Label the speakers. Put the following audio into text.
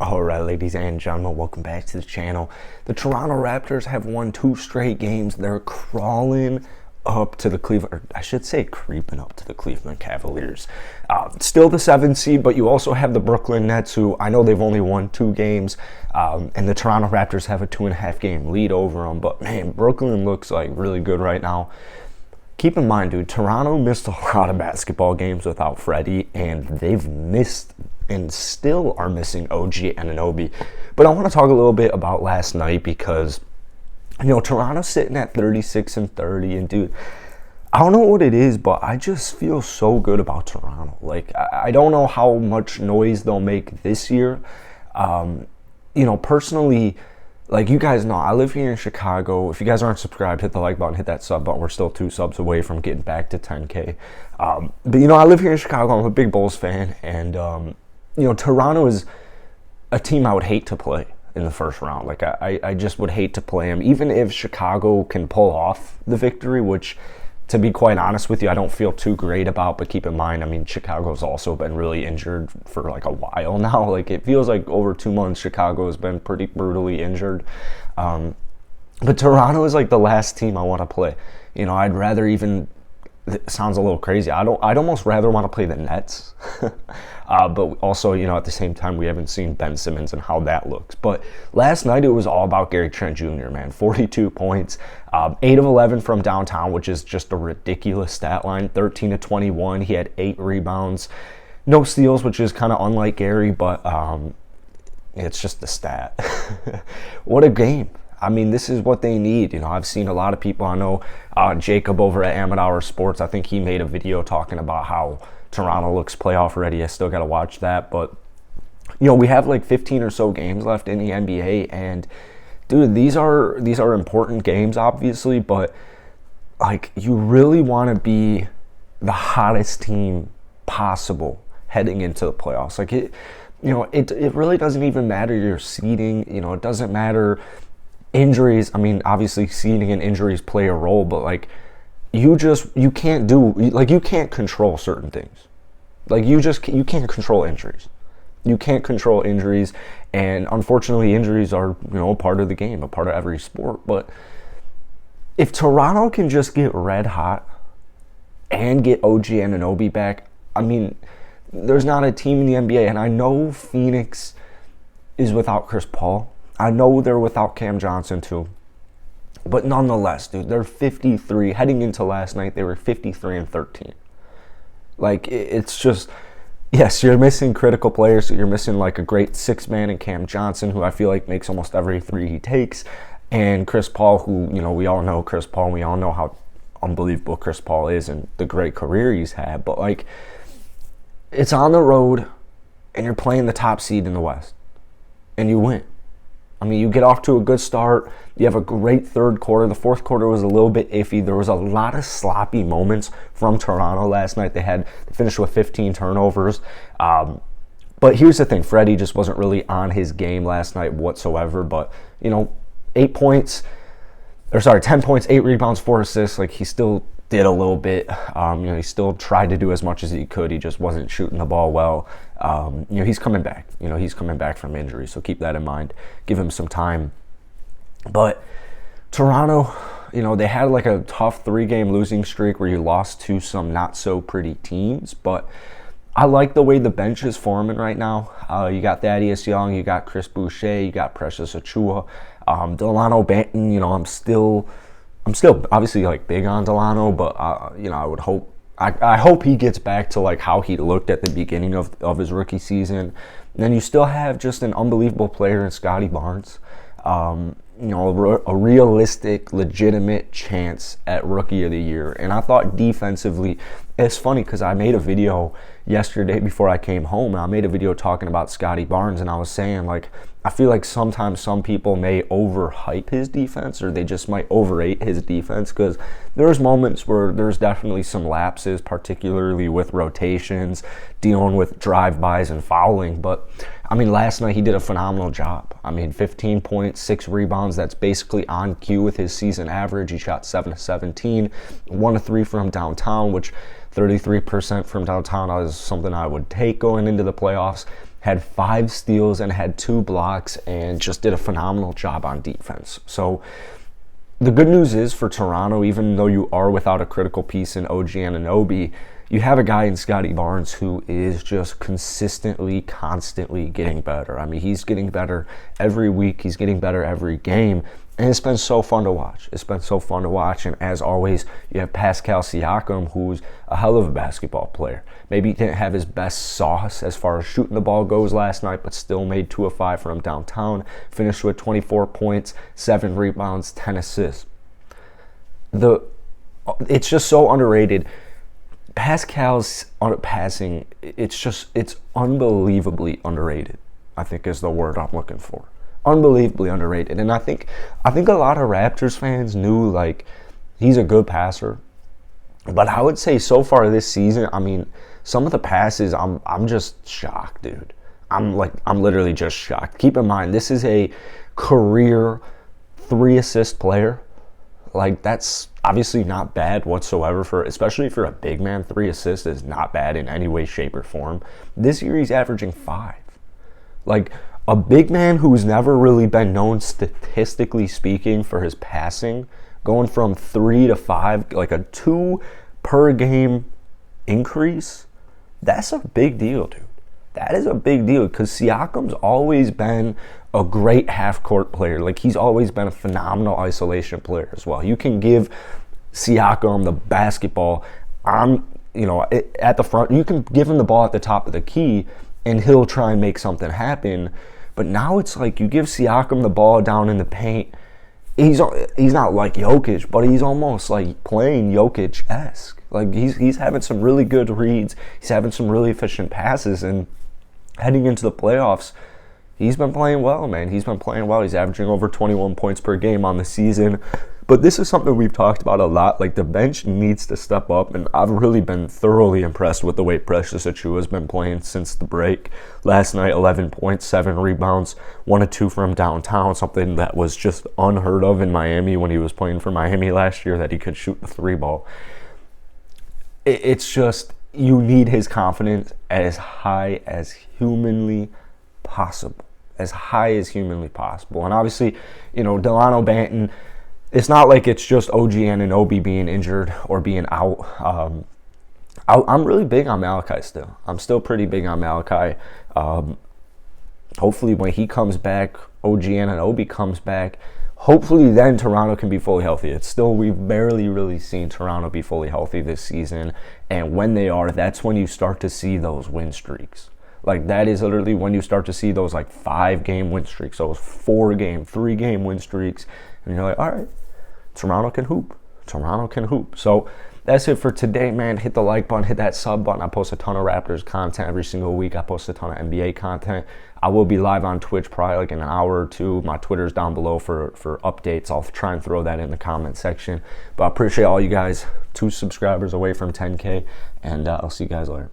Speaker 1: Alright, ladies and gentlemen, welcome back to the channel. The Toronto Raptors have won 2 straight games. They're crawling up to the Cleveland, or I should say creeping up to the Cleveland Cavaliers. Still the 7th seed, but you also have the Brooklyn Nets, who I know they've only won 2 games, and the Toronto Raptors have a 2.5 game lead over them. But man, Brooklyn looks like really good right now. Keep in mind, dude, Toronto missed a lot of basketball games without Freddie, and they've missed and still are missing OG Anunoby. But I want to talk a little bit about last night because, you know, Toronto's sitting at 36-30, and dude, I don't know what it is, but I just feel so good about Toronto. Like, I don't know how much noise they'll make this year. You know, personally, like you guys know, I live here in Chicago. If you guys aren't subscribed, hit the like button, hit that sub button. We're still 2 subs away from getting back to 10K. But, you know, I live here in Chicago. I'm a big Bulls fan, and, you know, Toronto is a team I would hate to play in the first round. Like, I just would hate to play them, even if Chicago can pull off the victory, which, to be quite honest with you, I don't feel too great about. But keep in mind, I mean, Chicago's also been really injured for like a while now. Like, it feels like over 2 months Chicago has been pretty brutally injured. But Toronto is like the last team I want to play. You know, I'd rather even, it sounds a little crazy, I'd almost rather want to play the Nets. But also, you know, at the same time, we haven't seen Ben Simmons and how that looks. But last night, it was all about Gary Trent Jr., man. 42 points, 8 of 11 from downtown, which is just a ridiculous stat line. 13 of 21. He had 8 rebounds. No steals, which is kind of unlike Gary, but it's just a stat. What a game. I mean, this is what they need. You know, I've seen a lot of people. I know Jacob over at Amit Hour Sports, I think he made a video talking about how Toronto looks playoff ready. I still got to watch that. But, you know, we have like 15 or so games left in the NBA. And, dude, these are important games, obviously. But, like, you really want to be the hottest team possible heading into the playoffs. Like, it really doesn't even matter your seeding. You know, it doesn't matter injuries. I mean, obviously seeding and injuries play a role, but like you can't control certain things. Like you can't control injuries. You can't control injuries, and unfortunately injuries are, you know, a part of the game, a part of every sport. But if Toronto can just get red hot and get OG Anunoby back, I mean, there's not a team in the NBA, and I know Phoenix is without Chris Paul. I know they're without Cam Johnson too. But nonetheless, dude, they're 53. Heading into last night, they were 53-13. Like, it's just, yes, you're missing critical players. You're missing like a great 6-man in Cam Johnson, who I feel like makes almost every 3 he takes. And Chris Paul, who, you know, we all know Chris Paul. And we all know how unbelievable Chris Paul is and the great career he's had. But, like, it's on the road, and you're playing the top seed in the West. And you win. I mean, you get off to a good start. You have a great third quarter. The fourth quarter was a little bit iffy. There was a lot of sloppy moments from Toronto last night. They finished with 15 turnovers. But here's the thing. Freddie just wasn't really on his game last night whatsoever. But, you know, 10 points, 8 rebounds, 4 assists. Like, he still did a little bit. You know, he still tried to do as much as he could. He just wasn't shooting the ball well. You know, he's coming back. You know, he's coming back from injury, so keep that in mind. Give him some time. But Toronto, you know, they had like a tough 3-game losing streak where you lost to some not-so-pretty teams. But I like the way the bench is forming right now. You got Thaddeus Young, you got Chris Boucher, you got Precious Achiuwa. Delano Banton, you know, I'm still obviously like big on Delano, but you know, I hope he gets back to like how he looked at the beginning of his rookie season. And then you still have just an unbelievable player in Scotty Barnes. You know, a realistic, legitimate chance at Rookie of the Year. And I thought defensively, it's funny because I made a video yesterday before I came home, and I made a video talking about Scotty Barnes, and I was saying, like, I feel like sometimes some people may overhype his defense, or they just might overrate his defense, because there's moments where there's definitely some lapses, particularly with rotations, dealing with drive-bys and fouling. But I mean, last night he did a phenomenal job. I mean, 15 points, 6 rebounds. That's basically on cue with his season average. He shot 7 of 17, 1 of 3 from downtown, which 33% from downtown is something I would take going into the playoffs. had 5 steals and had 2 blocks and just did a phenomenal job on defense. So the good news is for Toronto, even though you are without a critical piece in OG Anunoby, you have a guy in Scotty Barnes who is just consistently, constantly getting better. I mean, he's getting better every week. He's getting better every game. And it's been so fun to watch. It's been so fun to watch. And as always, you have Pascal Siakam, who's a hell of a basketball player. Maybe he didn't have his best sauce as far as shooting the ball goes last night, but still made 2 of 5 from downtown. Finished with 24 points, 7 rebounds, 10 assists. It's just so underrated. Pascal's passing, it's unbelievably underrated, I think is the word I'm looking for. Unbelievably underrated. And I think a lot of Raptors fans knew, like, he's a good passer. But I would say so far this season, I mean, some of the passes, I'm just shocked, dude. I'm literally just shocked. Keep in mind, this is a career 3-assist player. Like, that's obviously not bad whatsoever, especially if you're a big man. 3 assists is not bad in any way, shape, or form. This year he's averaging 5. Like, a big man who's never really been known, statistically speaking, for his passing, going from 3 to 5, like a 2 per game increase, that's a big deal, dude. That is a big deal, because Siakam's always been a great half-court player. Like, he's always been a phenomenal isolation player as well. You can give Siakam the basketball at the front. You can give him the ball at the top of the key, and he'll try and make something happen. But now it's like you give Siakam the ball down in the paint. He's not like Jokic, but he's almost like playing Jokic-esque. Like, he's having some really good reads. He's having some really efficient passes, and heading into the playoffs, he's been playing well, man. He's been playing well. He's averaging over 21 points per game on the season. But this is something we've talked about a lot. Like, the bench needs to step up, and I've really been thoroughly impressed with the way Precious Achiuwa's been playing since the break. Last night, 11 points, 7 rebounds, 1 of 2 from downtown, something that was just unheard of in Miami when he was playing for Miami last year, that he could shoot the 3 ball. It's just, you need his confidence as high as humanly possible. As high as humanly possible. And obviously, Delano Banton, it's not like it's just OG Anunoby being injured or being out. I'm really big on Malachi still. I'm still pretty big on Malachi. Hopefully when he comes back, OG Anunoby comes back, hopefully then Toronto can be fully healthy. We've barely really seen Toronto be fully healthy this season. And when they are, that's when you start to see those win streaks. Like, that is literally when you start to see those, like, 5-game win streaks, those 4-game, 3-game win streaks. And you're like, all right, Toronto can hoop. Toronto can hoop. So that's it for today, man. Hit the like button, hit that sub button. I post a ton of Raptors content every single week. I post a ton of NBA content. I will be live on Twitch probably like in an hour or 2. My Twitter's down below for updates. I'll try and throw that in the comment section. But I appreciate all you guys. 2 subscribers away from 10K. And I'll see you guys later.